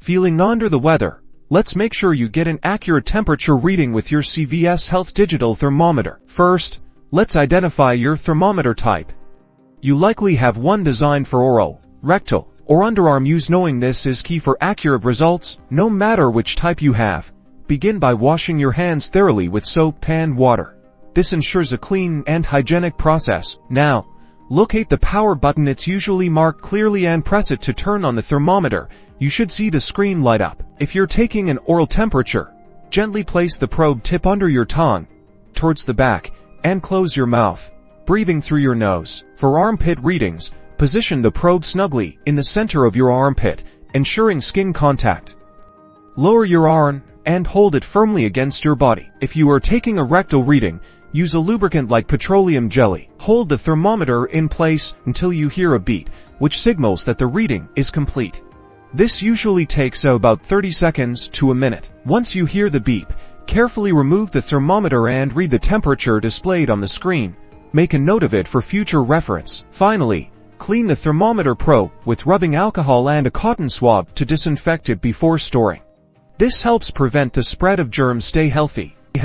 Feeling under the weather? Let's make sure you get an accurate temperature reading with your CVS Health digital thermometer. First, let's identify your thermometer type. You likely have one designed for oral, rectal, or underarm use. Knowing this is key for accurate results, no matter which type you have. Begin by washing your hands thoroughly with soap and water. This ensures a clean and hygienic process. Now, locate the power button. It's usually marked clearly and press it to turn on the thermometer. You should see the screen light up. If you're taking an oral temperature, gently place the probe tip under your tongue, towards the back, and close your mouth, breathing through your nose. For armpit readings, position the probe snugly in the center of your armpit, ensuring skin contact. Lower your arm and hold it firmly against your body. If you are taking a rectal reading, use a lubricant like petroleum jelly. Hold the thermometer in place until you hear a beep, which signals that the reading is complete. This usually takes about 30 seconds to a minute. Once you hear the beep, carefully remove the thermometer and read the temperature displayed on the screen. Make a note of it for future reference. Finally, clean the thermometer probe with rubbing alcohol and a cotton swab to disinfect it before storing. This helps prevent the spread of germs. Stay healthy.